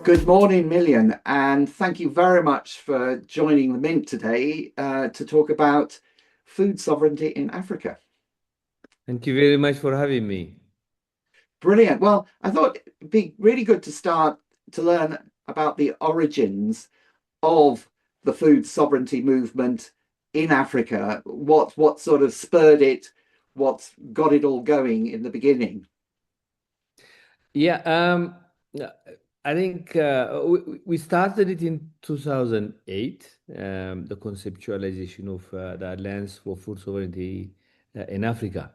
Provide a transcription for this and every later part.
Good morning, Million, and thank you very much for joining the Mint today to talk about food sovereignty in Africa. Thank you very much for having me. Brilliant. Well, I thought it'd be really good to start to learn about the origins of the food sovereignty movement in Africa. What sort of spurred it? What got it all going in the beginning? Yeah, uh, I think we started it in 2008, the conceptualization of the Alliance for Food Sovereignty in Africa.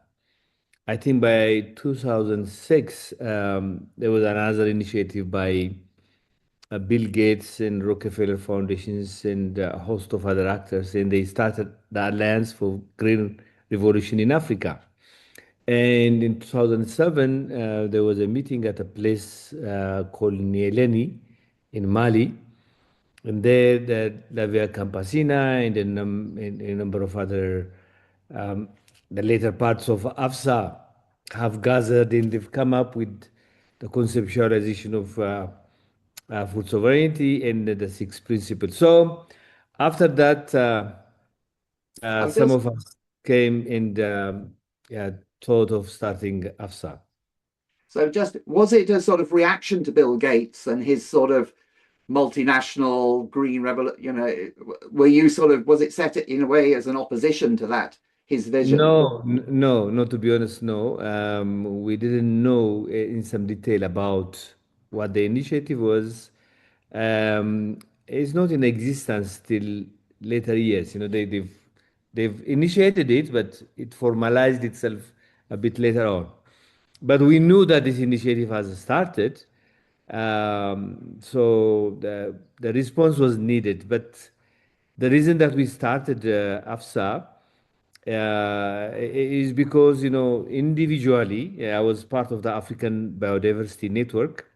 I think by 2006, there was another initiative by Bill Gates and Rockefeller Foundations and a host of other actors, and they started the Alliance for Green Revolution in Africa. And in 2007, there was a meeting at a place called Nieleni in Mali. And there, the Lavia Campesina and a number of other, um, the later parts of AFSA have gathered and they've come up with the conceptualization of food sovereignty and the six principles. So after that, So some just of us came and yeah, thought of starting AFSA. just was it a sort of reaction to Bill Gates and his sort of multinational green revolution? Were you sort of was it set in a way as an opposition to that his vision? No, no, to be honest, no. We didn't know in some detail about what the initiative was. It's not in existence till later years. They've initiated it, but it formalized itself a bit later on. But we knew that this initiative has started, so the response was needed. But the reason that we started AFSA is because, individually, I was part of the African Biodiversity Network,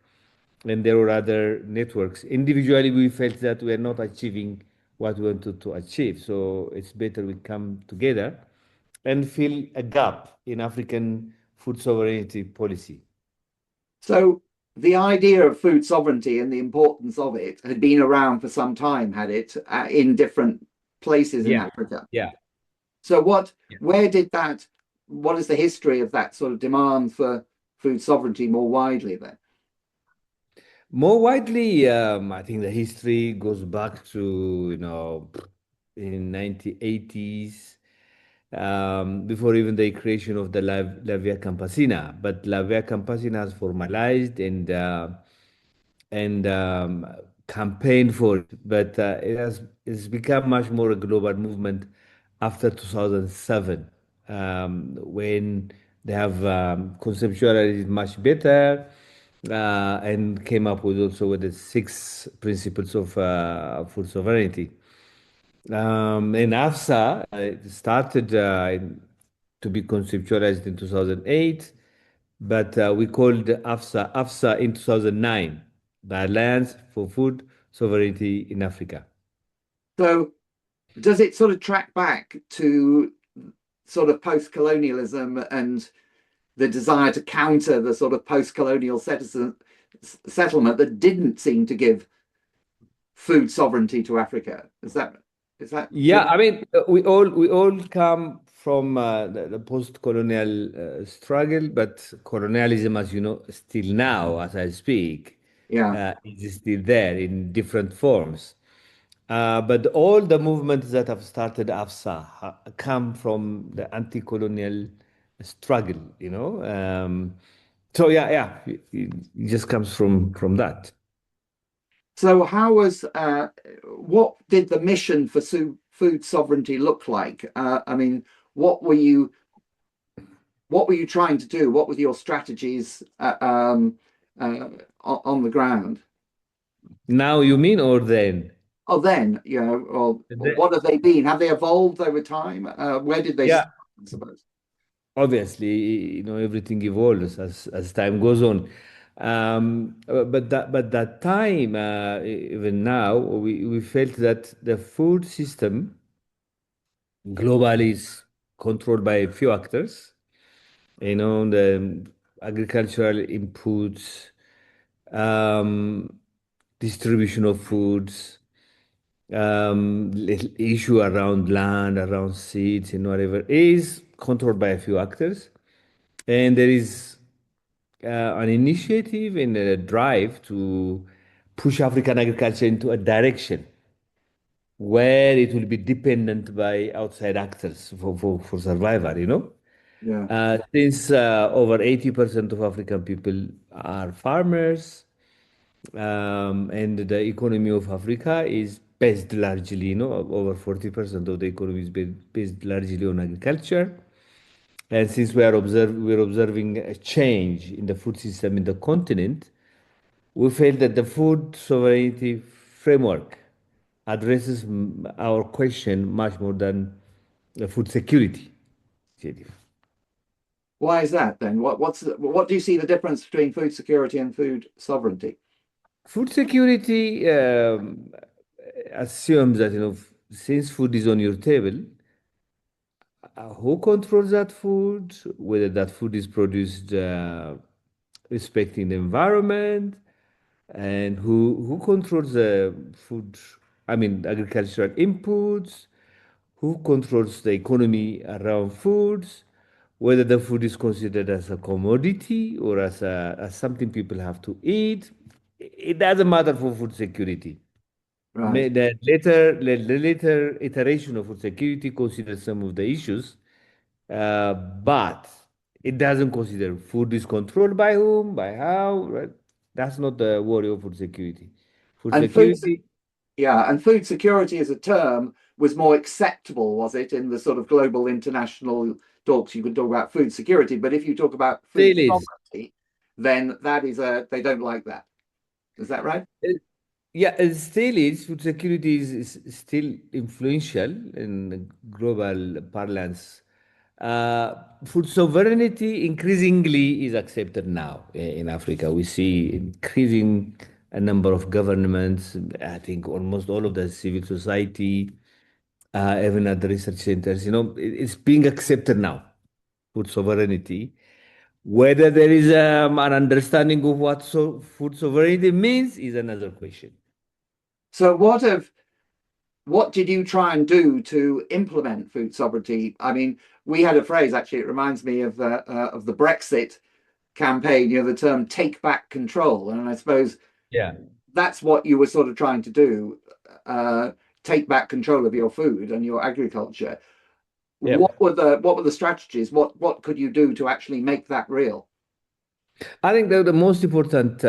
and there were other networks. Individually, we felt that we are not achieving what we wanted to achieve. So it's better we come together and fill a gap in African food sovereignty policy. So the idea of food sovereignty and the importance of it had been around for some time, had it, in different places in Yeah, Africa. yeah. So Yeah. where did that, what is the history of that sort of demand for food sovereignty more widely then? More widely, I think the history goes back to, in 1980s, before even the creation of the La Via Campesina. But La Via Campesina has formalized and campaigned for it. But it's become much more a global movement after 2007, when they have conceptualized it much better and came up with also with the six principles of food sovereignty. And AFSA it started to be conceptualized in 2008, but we called AFSA in 2009, the Alliance for Food Sovereignty in Africa. So does it sort of track back to sort of post-colonialism and the desire to counter the sort of post-colonial settlement that didn't seem to give food sovereignty to Africa? Is that Yeah, true? I mean, we all come from the post-colonial struggle, but colonialism, as you know, still now, as I speak, Yeah. is still there in different forms. But all the movements that have started AFSA come from the anti-colonial struggle, So yeah, it just comes from that. So what did the mission for food sovereignty look like? I mean, what were you what were you trying to do? What were your strategies uh, on the ground? Now you mean or then? Oh, then, or what have they been? Have they evolved over time? Where did they Yeah, start, I suppose? obviously, everything evolves as time goes on. But that time, even now, we felt that the food system globally is controlled by a few actors. The agricultural inputs, um, distribution of foods, issue around land, around seeds, and whatever is controlled by a few actors. And there is an initiative and a drive to push African agriculture into a direction where it will be dependent by outside actors for survival, you know? Yeah. Since over 80% of African people are farmers, and the economy of Africa is based largely, you know, over 40% of the economy is based largely on agriculture. And since we're observing a change in the food system in the continent, we felt that the food sovereignty framework addresses our question much more than the food security initiative. Why is that then? What do you see the difference between food security and food sovereignty? Food security assumes that, you know, since food is on your table, who controls that food, whether that food is produced respecting the environment, and who controls the food, I mean, agricultural inputs, who controls the economy around foods, whether the food is considered as a commodity or as something people have to eat. It doesn't matter for food security. Right. The later iteration of food security considers some of the issues, but it doesn't consider food is controlled by whom, by how. Right? That's not the worry of food security. Food And food, security, yeah, and food security as a term was more acceptable, was it, in the sort of global international talks? You could talk about food security, but if you talk about food still is. sovereignty, then that is they don't like that. Is that right? Yeah, it still is. Food security is still influential in global parlance. Food sovereignty increasingly is accepted now in Africa. We see increasing a number of governments. I think almost all of the civil society, even at the research centers, you know, it's being accepted now. Food sovereignty. Whether there is an understanding of what food sovereignty means is another question. So what did you try and do to implement food sovereignty? I mean, we had a phrase actually. It reminds me of the Brexit campaign. You know, the term "take back control," and I suppose Yeah. that's what you were sort of trying to do. Uh, take back control of your food and your agriculture. Yep. What were the strategies? What could you do to actually make that real? I think the most important,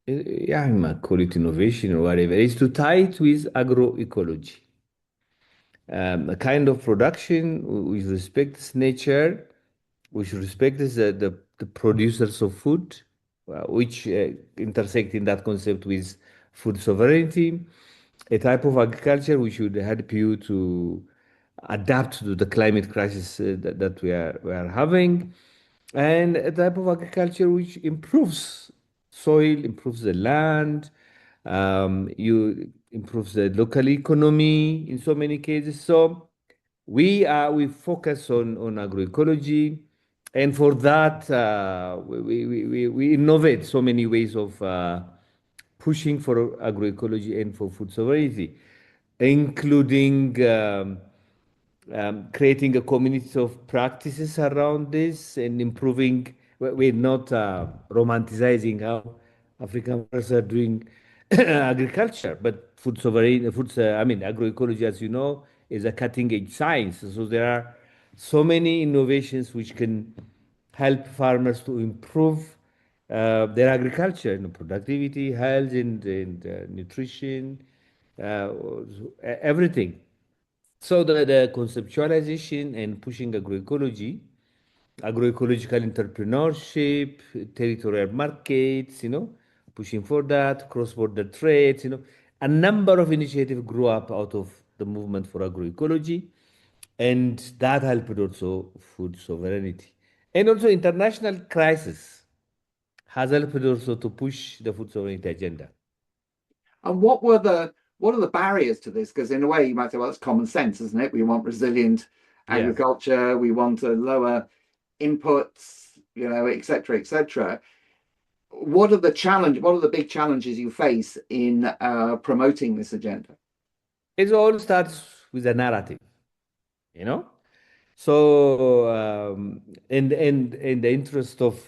yeah, I might call it innovation or whatever, is to tie it with agroecology. A kind of production which respects nature, which respects the producers of food, which intersect in that concept with food sovereignty, a type of agriculture which would help you to adapt to the climate crisis that we are having, and a type of agriculture which improves soil, improves the land, you improves the local economy in so many cases. So we focus on agroecology, and for that we innovate so many ways of pushing for agroecology and for food sovereignty, including creating a community of practices around this and improving. We're not romanticizing how African farmers are doing agriculture, but food sovereignty, I mean, agroecology, as you know, is a cutting edge science. So there are so many innovations which can help farmers to improve their agriculture, you know, productivity, health, and nutrition, everything. So the conceptualization and pushing agroecology, agroecological entrepreneurship, territorial markets, you know, pushing for that, cross-border trades, you know, a number of initiatives grew up out of the movement for agroecology, and that helped also food sovereignty. And also international crisis has helped also to push the food sovereignty agenda. And what are the barriers to this? Because in a way, you might say, well, it's common sense, isn't it? We want resilient Yeah. agriculture. We want to lower inputs, you know, et cetera, et cetera. what are the big challenges you face in promoting this agenda? It all starts with a narrative, you know? So, in the interest of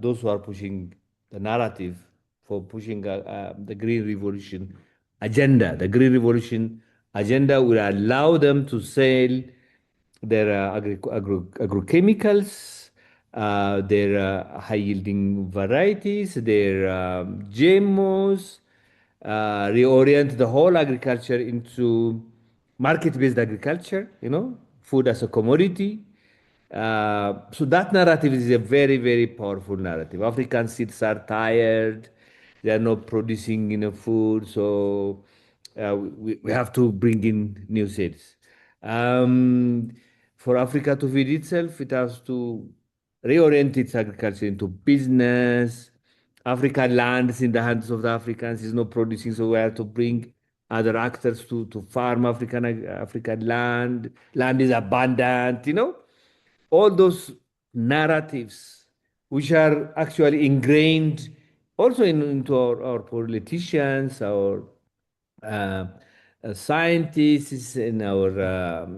those who are pushing the narrative for pushing the Green Revolution agenda, the Green Revolution agenda will allow them to sell their agrochemicals, their high-yielding varieties, their GMOs, reorient the whole agriculture into market-based agriculture, food as a commodity. So that narrative is a very, very powerful narrative. African seeds are tired. They are not producing enough food. So we have to bring in new seeds. Um, for Africa to feed itself, it has to reorient its agriculture into business. African land is in the hands of the Africans, is not producing, so we have to bring other actors to farm African land. Land is abundant, all those narratives which are actually ingrained also into our politicians, our uh, scientists, in our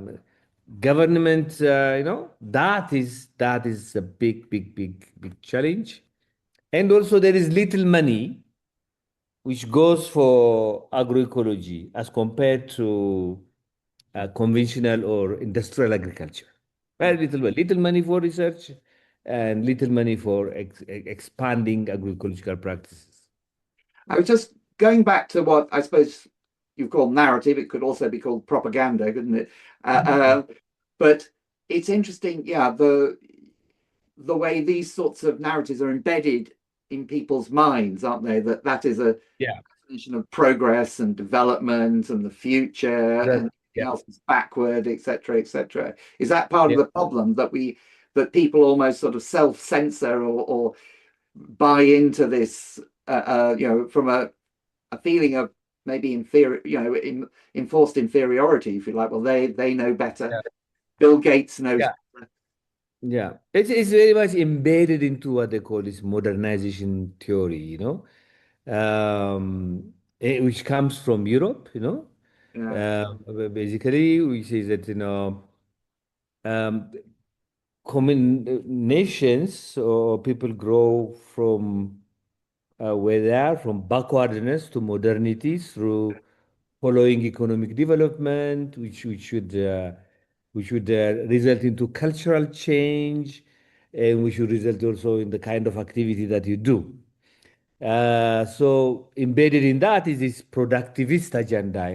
government. That is a big, big, big, big challenge. And also, there is little money which goes for agroecology as compared to conventional or industrial agriculture. Very little money for research and little money for expanding agroecological practices. I was just going back to what I suppose you call narrative. It could also be called propaganda, couldn't it? But it's interesting, yeah, the way these sorts of narratives are embedded in people's minds, aren't they? That is a Yeah, definition of progress and development and the future, that, and yeah, everything else is backward, etc., etc. Is that part of yeah, the problem that people almost sort of self-censor or buy into this, from a feeling of maybe inferior, enforced inferiority, if you like. Well, they know better. yeah, Bill Gates knows. yeah, yeah. It's very much embedded into what they call this modernization theory, which comes from Europe, Yeah, basically, we say that, um, common nations or people grow from where they are, from backwardness to modernity through following economic development, which should result into cultural change, and which should result also in the kind of activity that you do. So embedded in that is this productivist agenda.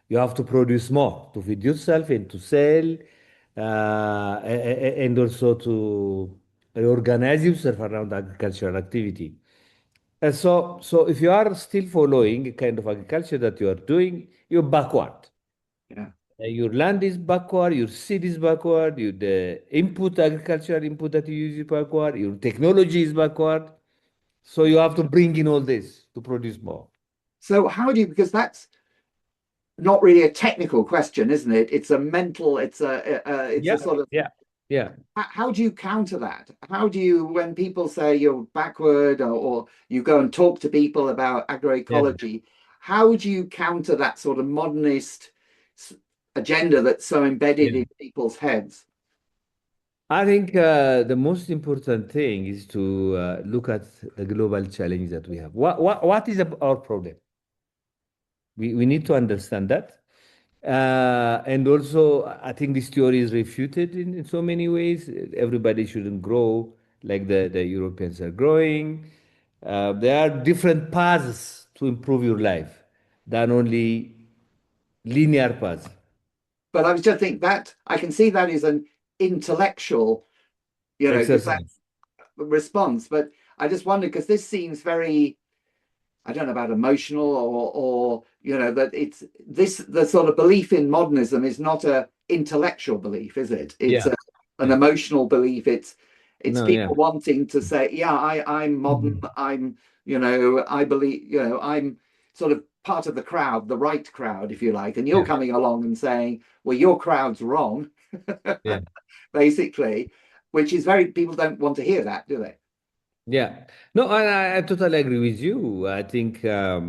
You have to produce more to feed yourself and to sell, and also to reorganize yourself around agricultural activity. So if you are still following a kind of agriculture that you are doing, you're backward. yeah. Your land is backward, your seed is backward, the agricultural input that you use is backward, your technology is backward. So you have to bring in all this to produce more. So how do you? Because that's not really a technical question, isn't it? It's a mental. It's a Yeah, sort of. yeah, yeah, How do you counter that? How do you, when people say you're backward, or you go and talk to people about yeah. agroecology, how do you counter that sort of modernist agenda that's so embedded Yeah. in people's heads? I think the most important thing is to look at the global challenge that we have. What is our problem? We need to understand that. And also, I think this theory is refuted in so many ways. Everybody shouldn't grow like the Europeans are growing. There are different paths to improve your life than only linear paths. But I was just thinking that I can see that as an intellectual, because Exercise. that's the response. But I just wonder, because this seems very, I don't know about emotional, or that it's this the sort of belief in modernism is not a intellectual belief, is it? It's Yeah. an Yeah. emotional belief. It's No, yeah. people wanting to say, yeah, I'm modern. Mhm. I believe, I'm sort of part of the crowd, the right crowd, if you like, and you're Yeah. coming along and saying, well, your crowd's wrong, Yeah. basically, which is very, people don't want to hear that, do they? Yeah. No, I totally agree with you. I think you're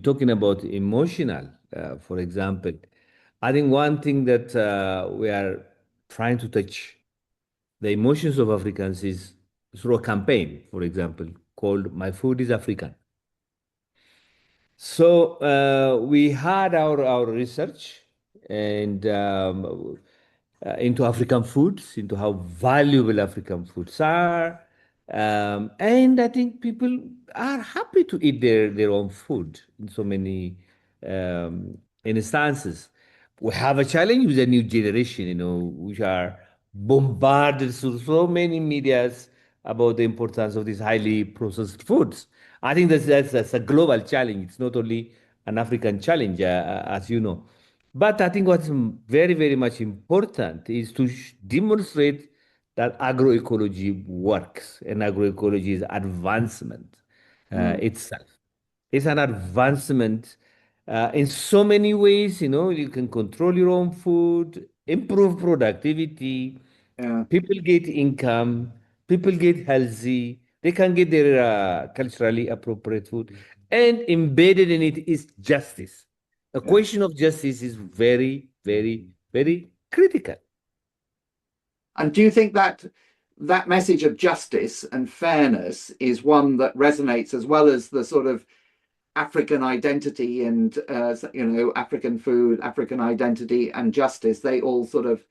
talking about emotional, for example. I think one thing that we are trying to touch the emotions of Africans is through a campaign, for example, called My Food is African. So we had our research and into African foods, into how valuable African foods are. And I think people are happy to eat their own food in so many instances. We have a challenge with the new generation, which are bombarded through so many medias about the importance of these highly processed foods. I think that's a global challenge. It's not only an African challenge, as you know. But I think what's very, very much important is to demonstrate that agroecology works and agroecology is advancement Mm, itself. It's an advancement in so many ways. You can control your own food, improve productivity, yeah, people get income, people get healthy, they can get their culturally appropriate food, and embedded in it is justice. A yeah. question of justice is very, very, very critical. And do you think that that message of justice and fairness is one that resonates as well as the sort of African identity and African food, African identity and justice? They all sort of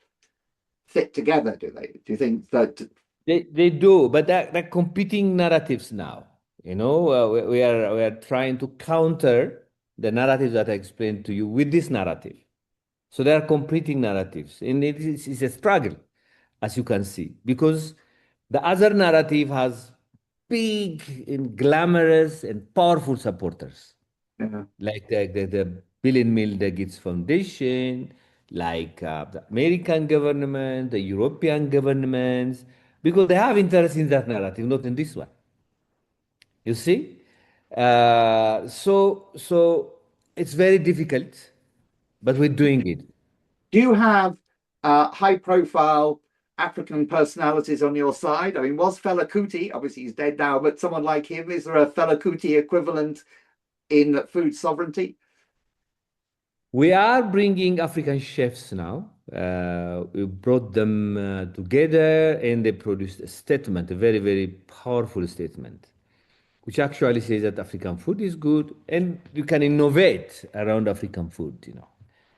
fit together, do they? Do you think that? They do, but they're competing narratives now. We are trying to counter the narratives that I explained to you with this narrative. So there are competing narratives, and it's a struggle, as you can see, because the other narrative has big and glamorous and powerful supporters, Yeah. like the Bill and Melinda Gates Foundation, like the American government, the European governments, because they have interest in that narrative, not in this one. You see, so it's very difficult, but we're doing it. Do you have high profile African personalities on your side? I mean, was Fela Kuti, obviously he's dead now, but someone like him, is there a Fela Kuti equivalent in food sovereignty? We are bringing African chefs now. We brought them together and they produced a statement, a very, very powerful statement, which actually says that African food is good and you can innovate around African food.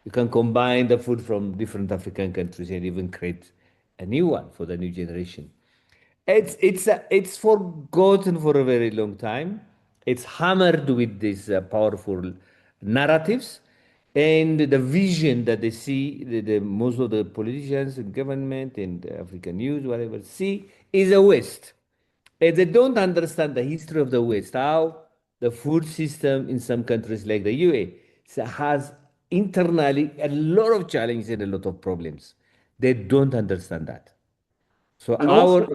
You can combine the food from different African countries and even create a new one for the new generation. It's forgotten for a very long time. It's hammered with these powerful narratives and the vision that they see. The most of the politicians and government and African news, whatever, see is a West. And they don't understand the history of the West, how the food system in some countries like the UA has internally a lot of challenges and a lot of problems. They don't understand that. So And our also,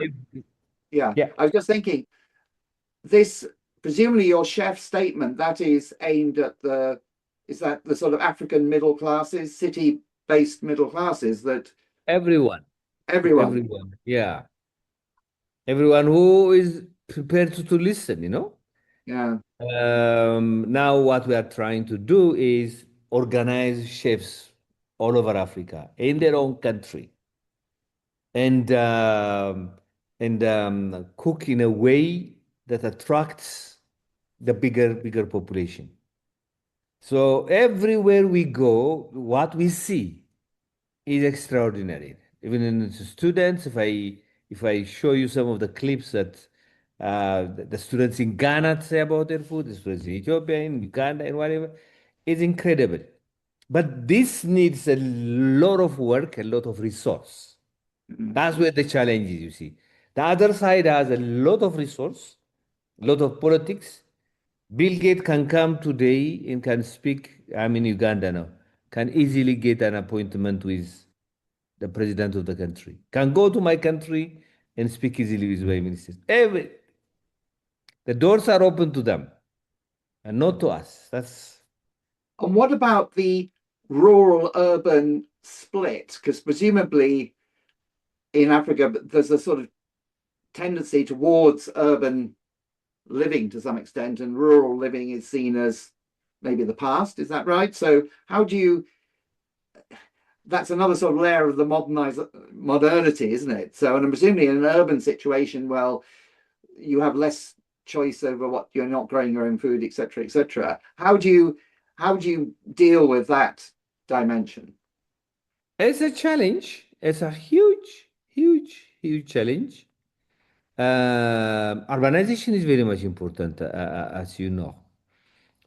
yeah, yeah. I was just thinking, this presumably your chef statement that is aimed at is that the sort of African middle classes, city based middle classes that Everyone, everyone, everyone, yeah, everyone who is prepared to listen. yeah. Now, what we are trying to do is organize chefs all over Africa in their own country and cook in a way that attracts the bigger population. So everywhere we go, what we see is extraordinary. Even in students, if I show you some of the clips that the students in Ghana say about their food, the students in Ethiopia, in Uganda, and whatever, it's incredible. But this needs a lot of work, a lot of resource. Mm. That's where the challenge is, you see. The other side has a lot of resource, a lot of politics. Bill Gates can come today and can speak. I'm in Uganda now, can easily get an appointment with the president of the country, can go to my country and speak easily with my ministers. The doors are open to them and not to us. That's And what about the rural urban split? Because presumably in Africa, there's a sort of tendency towards urban living to some extent, and rural living is seen as maybe the past. Is that right? So how do you? That's another sort of layer of the modernity, isn't it? So, and I'm presumably in an urban situation, well, you have less choice over what you're not growing your own food, etc., etc. How do you deal with that dimension? It's a challenge. It's a huge, huge, huge challenge. Urbanization is very much important, as you know,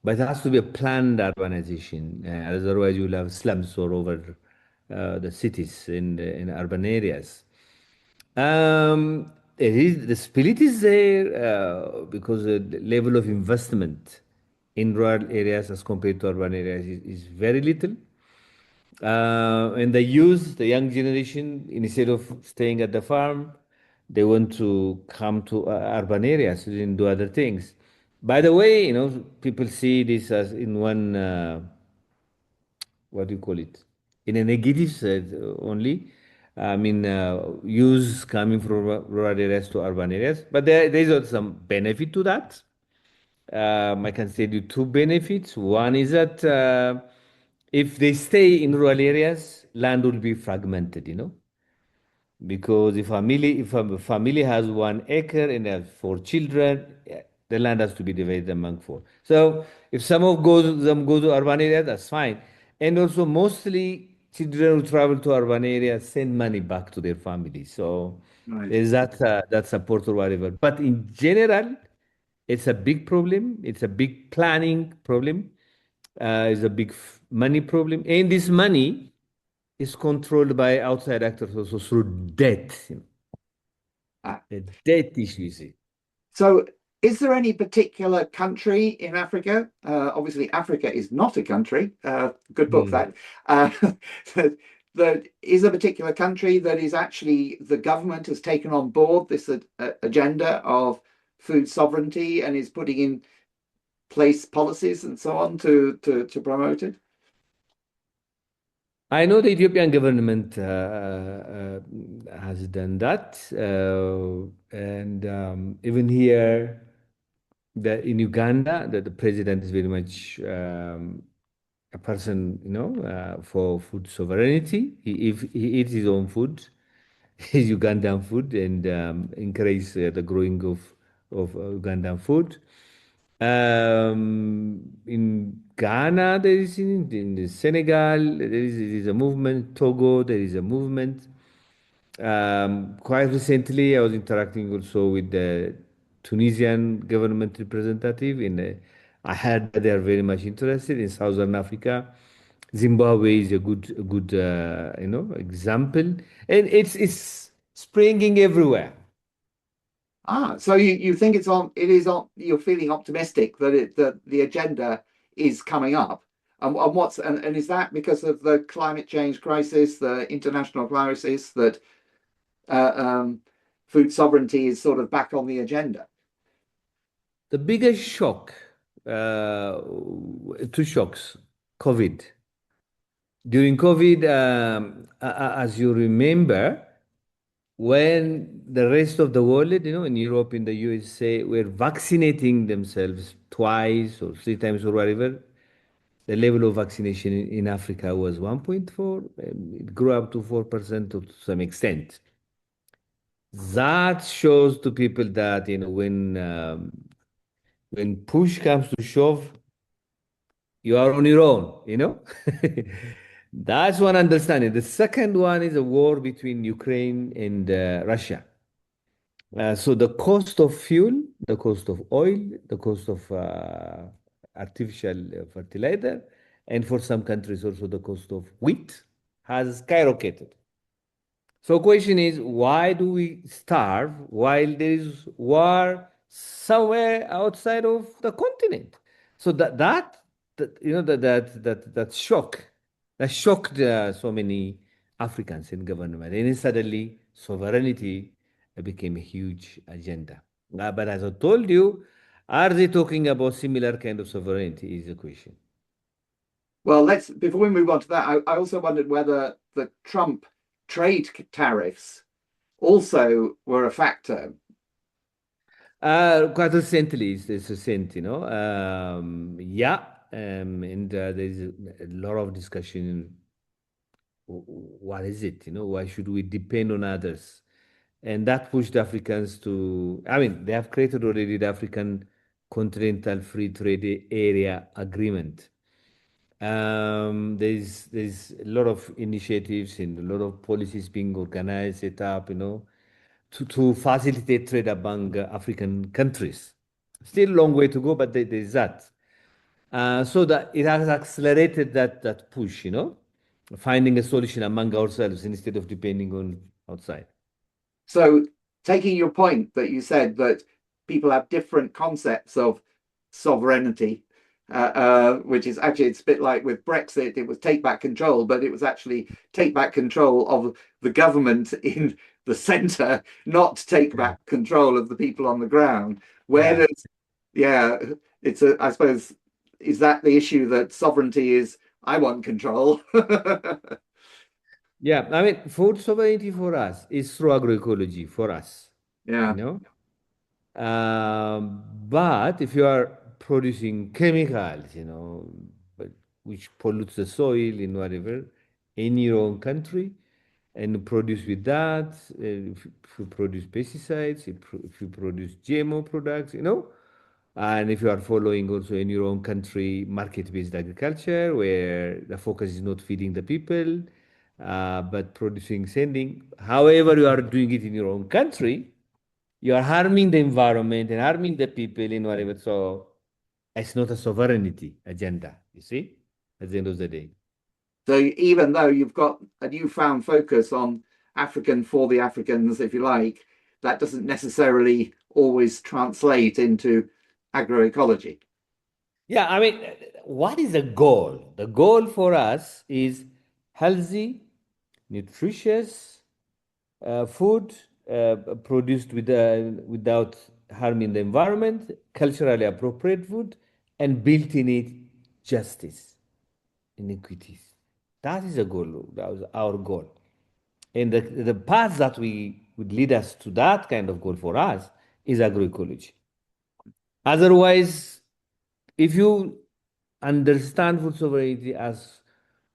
but it has to be a planned urbanization. Otherwise, you'll have slums all over the cities in urban areas. The spirit is there because the level of investment in rural areas as compared to urban areas is very little. And the young generation, instead of staying at the farm, they want to come to urban areas and do other things. By the way, people see this as in one, what do you call it? In a negative sense only. I mean, use coming from rural areas to urban areas, but there is also some benefit to that. I can tell you two benefits. One is that if they stay in rural areas, land will be fragmented, because if a family has 1 acre and has 4 children, the land has to be divided among four. So if some of them go to urban areas, that's fine. And also, mostly children who travel to urban areas send money back to their families. So Right. there's that support or whatever. But in general, it's a big problem. It's a big planning problem. It's a big money problem. And this money is controlled by outside actors also through debt. Ah, The debt issue, you see. so, is there any particular country in Africa? Obviously, Africa is not a country. Good book, Hmm. that. Uh, that is a particular country that is actually the government has taken on board this agenda of food sovereignty and is putting in place policies and so on to promote it. I know the Ethiopian government has done that. And even here, in Uganda, the president is very much a person, for food sovereignty. He eats his own food, his Ugandan food, and encourage the growing of Ugandan food. In Ghana, in the Senegal, there is a movement. Togo, there is a movement. Quite recently, I was interacting also with the Tunisian government representative. I heard that they are very much interested in Southern Africa. Zimbabwe is a good example, and it's springing everywhere. So you think you're feeling optimistic that the agenda is coming up, and is that because of the climate change crisis, the international crisis, that uh, um, food sovereignty is sort of back on the agenda? The biggest shock, two shocks, COVID. During COVID, as you remember, when the rest of the world, in Europe, in the USA, were vaccinating themselves twice or 3 times or whatever, the level of vaccination in Africa was 1.4. It grew up to 4% to some extent. That shows to people that, when push comes to shove, you are on your own. That's one understanding. The second one is a war between Ukraine and Russia. So the cost of fuel, the cost of oil, the cost of artificial fertilizer, and for some countries also the cost of wheat has skyrocketed. So question is, why do we starve while there is war somewhere outside of the continent? So that shocked so many Africans in government, and then suddenly sovereignty became a huge agenda. But as I told you, are they talking about similar kind of sovereignty? Is the question. Well, let's before we move on to that, I also wondered whether the Trump trade tariffs also were a factor. Quite recently, it's recent, yeah, and there's a lot of discussion. What is it? Why should we depend on others? And that pushed Africans to, I mean, they have created already the African Continental Free Trade Area Agreement. There's a lot of initiatives and a lot of policies being organized, set up, to facilitate trade among African countries. Still a long way to go, but there's that. So that it has accelerated that push, finding a solution among ourselves instead of depending on outside. So, taking your point that you said that people have different concepts of sovereignty, which is actually it's a bit like with Brexit, it was take back control, but it was actually take back control of the government in the centre, not take Yeah. back control of the people on the ground. Where Yeah. does, yeah, I suppose, is that the issue that sovereignty is, I want control? Yeah, I mean, food sovereignty for us is through agroecology for us, you Yeah. know. But if you are producing chemicals, but which pollutes the soil in whatever, in your own country, and produce with that, if you produce pesticides, if you produce GMO products, and if you are following also in your own country market-based agriculture, where the focus is not feeding the people, but producing, sending, however you are doing it in your own country, you are harming the environment and harming the people in whatever. So it's not a sovereignty agenda, you see, at the end of the day. So even though you've got a newfound focus on African for the Africans, if you like, that doesn't necessarily always translate into agroecology. Yeah, I mean, what is the goal? The goal for us is healthy, nutritious food produced without harming the environment, culturally appropriate food, and built in it justice, inequities. That is the goal. That was our goal. And the path that we would lead us to that kind of goal for us is agroecology. Otherwise, if you understand food sovereignty as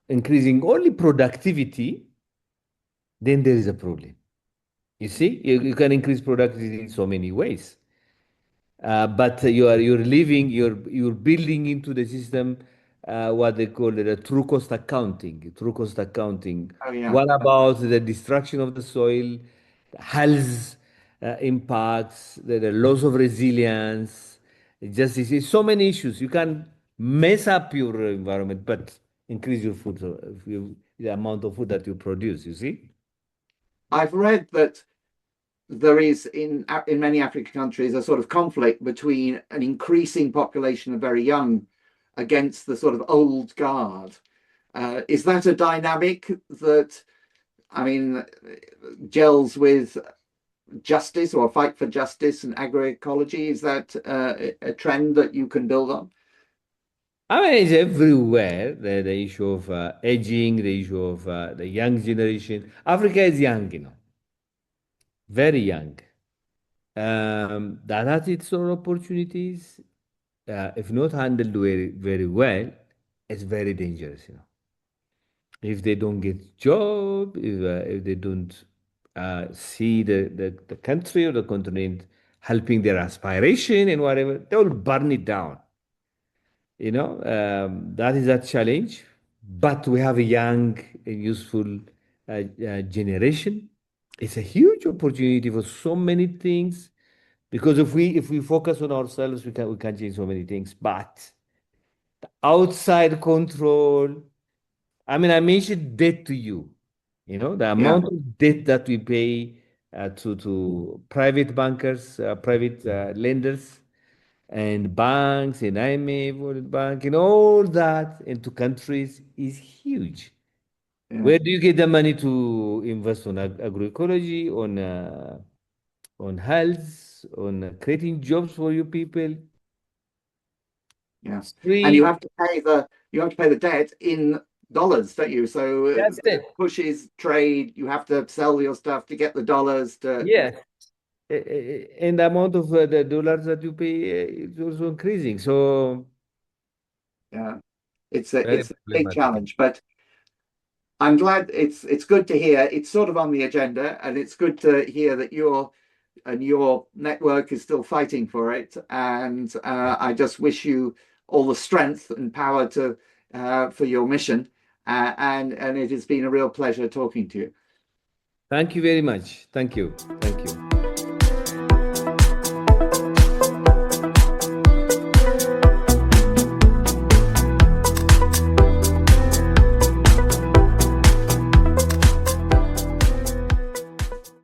increasing only productivity, then there is a problem. You see, you can increase productivity in so many ways. But you're building into the system what they call it a true cost accounting. True cost accounting. Oh yeah. What about the destruction of the soil, health impacts, the loss of resilience, justice? It's so many issues. You can mess up your environment, but increase your food, the amount of food that you produce. You see? I've read that there is in many African countries a sort of conflict between an increasing population of very young against the sort of old guard. Is that a dynamic that, I mean, gels with justice or a fight for justice and agroecology? Is that a trend that you can build on? I mean, it's everywhere. The issue of aging, the issue of the young generation. Africa is young, very young. That has its own opportunities. If not handled very, very well, it's very dangerous, If they don't get job, if they don't see the country or the continent helping their aspiration and whatever, they will burn it down. That is a challenge, but we have a young, useful generation. It's a huge opportunity for so many things because if we focus on ourselves, we can change so many things. But outside control, I mean, I mentioned debt to you. The Yeah. amount of debt that we pay to private bankers, private lenders and banks and IMF, World Bank, and all that into countries is huge. Yeah. Where do you get the money to invest on agroecology, on health, on creating jobs for you people? Yeah. It's And you free. have to pay the debt in dollars, don't you? So That's it it. pushes trade. You have to sell your stuff to get the dollars to. Yes, and the amount of the dollars that you pay is also increasing. So Yeah, it's a very big problematic. challenge, but I'm glad it's good to hear it's sort of on the agenda, and it's good to hear that your network is still fighting for it. And I just wish you all the strength and power to for your mission. And it has been a real pleasure talking to you. Thank you very much. Thank you. Thank you.